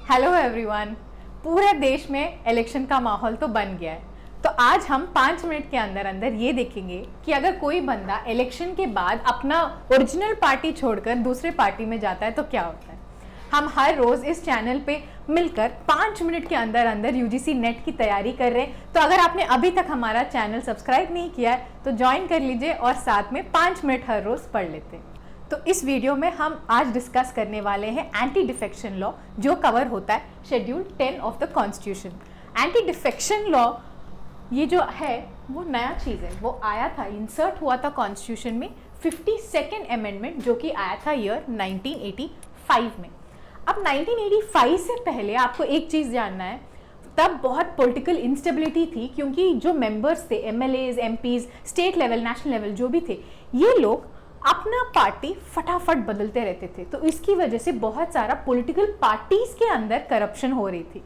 Hello everyone. पूरे देश में इलेक्शन का माहौल तो बन गया है, तो आज हम 5 मिनट के अंदर अंदर ये देखेंगे कि अगर कोई बंदा इलेक्शन के बाद अपना ओरिजिनल पार्टी छोड़कर दूसरे पार्टी में जाता है तो क्या होता है। हम हर रोज इस चैनल पे मिलकर 5 मिनट के अंदर अंदर यूजीसी नेट की तैयारी कर रहे हैं। तो अगर आपने अभी तक हमारा चैनल सब्सक्राइब नहीं किया है तो ज्वाइन कर लीजिए और साथ में 5 मिनट हर रोज पढ़ लेते हैं। तो इस वीडियो में हम आज डिस्कस करने वाले हैं एंटी डिफेक्शन लॉ, जो कवर होता है schedule 10 of the constitution. Anti defection law ये जो है वो नया चीज़ है, वो आया था, इंसर्ट हुआ था कॉन्स्टिट्यूशन में 52nd अमेंडमेंट, जो कि आया था ईयर 1985 में। अब 1985 से पहले आपको एक चीज़ जानना है, तब बहुत पॉलिटिकल इंस्टेबिलिटी थी, क्योंकि जो मेंबर्स थे, MLAs, MPs, state level, national level जो भी थे, ये लोग अपना पार्टी फटाफट बदलते रहते थे। तो इसकी वजह से बहुत सारा पॉलिटिकल पार्टीज के अंदर करप्शन हो रही थी।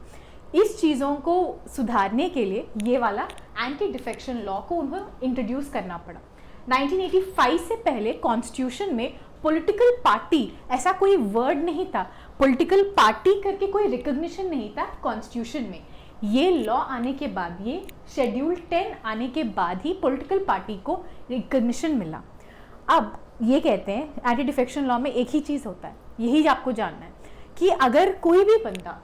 इस चीज़ों को सुधारने के लिए ये वाला एंटी डिफेक्शन लॉ को उन्हें इंट्रोड्यूस करना पड़ा। 1985 से पहले कॉन्स्टिट्यूशन में पॉलिटिकल पार्टी ऐसा कोई वर्ड नहीं था, पॉलिटिकल पार्टी करके कोई रिकॉग्निशन नहीं था कॉन्स्टिट्यूशन में। ये लॉ आने के बाद, ये शेड्यूल 10 आने के बाद ही पॉलिटिकल पार्टी को रिकॉग्निशन मिला। अब ये कहते हैं एंटी डिफेक्शन लॉ में एक ही चीज़ होता है, यही आपको जानना है कि अगर कोई भी बंदा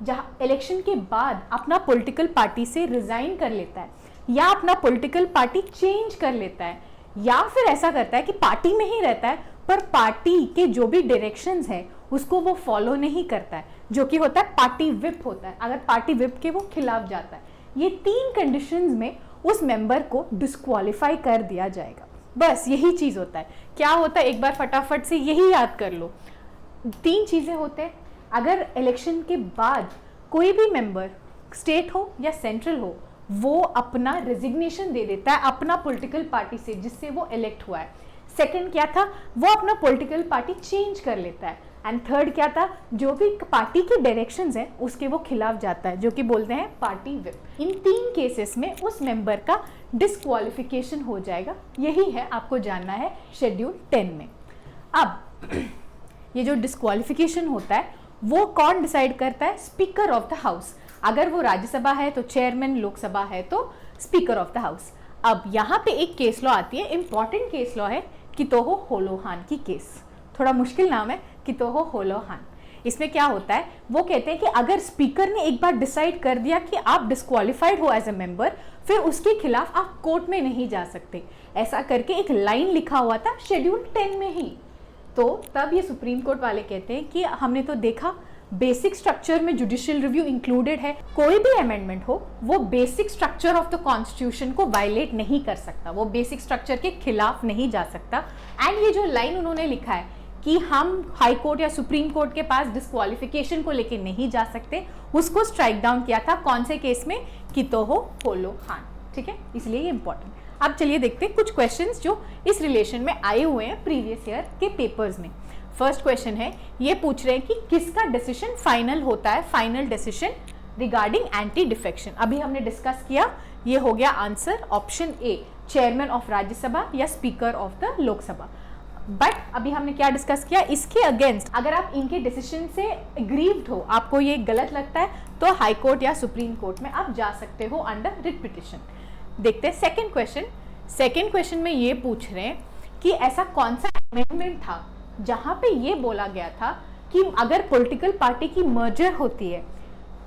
जहाँ इलेक्शन के बाद अपना पॉलिटिकल पार्टी से रिजाइन कर लेता है, या अपना पॉलिटिकल पार्टी चेंज कर लेता है, या फिर ऐसा करता है कि पार्टी में ही रहता है पर पार्टी के जो भी डायरेक्शंस है उसको वो फॉलो नहीं करता है, जो कि होता है पार्टी विप होता है। अगर पार्टी विप के वो खिलाफ जाता है, ये 3 कंडीशंस में उस मेंबर को डिस्क्वालीफाई कर दिया जाएगा। बस यही चीज़ होता है। क्या होता है, एक बार फटाफट से यही याद कर लो। 3 चीज़ें होते हैं। अगर इलेक्शन के बाद कोई भी मेंबर, स्टेट हो या सेंट्रल हो, वो अपना रेजिग्नेशन दे देता है अपना पॉलिटिकल पार्टी से जिससे वो इलेक्ट हुआ है। सेकंड क्या था, वो अपना पॉलिटिकल पार्टी चेंज कर लेता है। एंड थर्ड क्या था, जो भी पार्टी के डायरेक्शंस हैं उसके वो खिलाफ जाता है, जो कि बोलते हैं पार्टी विप। इन 3 केसेस में उस मेंबर का डिस्क्वालिफिकेशन हो जाएगा। यही है, आपको जानना है शेड्यूल 10 में। अब ये जो डिस्क्वालिफिकेशन होता है वो कौन डिसाइड करता है? Speaker of the house. अगर वो राज्यसभा है तो चेयरमैन, लोकसभा है तो स्पीकर ऑफ द हाउस। अब यहाँ पे एक केस लॉ आती है, इंपॉर्टेंट केस लॉ है, कितोहो होलोहान की केस। थोड़ा मुश्किल नाम है, कितोहो होलोहान। इसमें क्या होता है, वो कहते हैं कि अगर स्पीकर ने एक बार डिसाइड कर दिया कि आप डिस्क्वालिफाइड हो एज ए मेंबर, फिर उसके खिलाफ आप कोर्ट में नहीं जा सकते। ऐसा करके एक लाइन लिखा हुआ था शेड्यूल 10 में ही। तो तब ये सुप्रीम कोर्ट वाले कहते हैं कि हमने तो देखा बेसिक स्ट्रक्चर में जुडिशियल रिव्यू इंक्लूडेड है, कोई भी अमेंडमेंट हो वो basic structure of the constitution को वायलेट नहीं कर सकता, वो बेसिक स्ट्रक्चर के खिलाफ नहीं जा सकता। एंड ये जो लाइन उन्होंने लिखा है कि हम हाई कोर्ट या सुप्रीम कोर्ट के पास डिस्क्वालिफिकेशन को लेके नहीं जा सकते, उसको स्ट्राइक डाउन किया था कौन से केस में? कितोहो होलोहान। ठीक है, इसलिए ये इंपॉर्टेंट। अब चलिए देखते हैं कुछ क्वेश्चंस जो इस रिलेशन में आए हुए हैं प्रीवियस ईयर के पेपर्स में। फर्स्ट क्वेश्चन है, ये पूछ रहे हैं कि किसका डिसीजन फाइनल होता है, final decision regarding anti defection. अभी हमने डिस्कस किया, ये हो गया answer option A, chairman of Rajya Sabha या speaker of the Lok Sabha. But अभी हमने क्या डिस्कस किया, इसके अगेंस्ट अगर आप इनके डिसीजन से एग्रीव्ड हो, आपको ये गलत लगता है, तो हाई कोर्ट या सुप्रीम कोर्ट में आप जा सकते हो अंडर रिट पिटिशन। देखते हैं सेकंड क्वेश्चन। सेकंड क्वेश्चन में ये पूछ रहे हैं कि ऐसा कौन सा अमेंडमेंट था जहां पे ये बोला गया था कि अगर पॉलिटिकल पार्टी की मर्जर होती है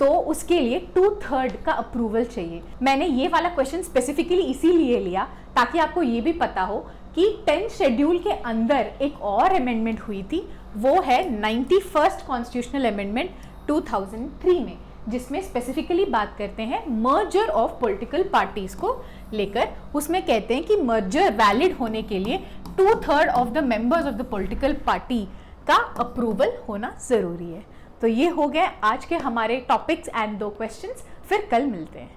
तो उसके लिए 2/3 का अप्रूवल चाहिए। मैंने ये वाला क्वेश्चन स्पेसिफिकली इसीलिए लिया ताकि आपको ये भी पता हो कि 10 शेड्यूल के अंदर एक और अमेंडमेंट हुई थी, वो है 91st कॉन्स्टिट्यूशनल अमेंडमेंट 2003 में, जिसमें स्पेसिफिकली बात करते हैं मर्जर ऑफ पॉलिटिकल पार्टीज को लेकर। उसमें कहते हैं कि मर्जर वैलिड होने के लिए 2/3 of the members of the political party का अप्रूवल होना जरूरी है। तो ये हो गए आज के हमारे टॉपिक्स एंड 2 क्वेश्चंस। फिर कल मिलते हैं।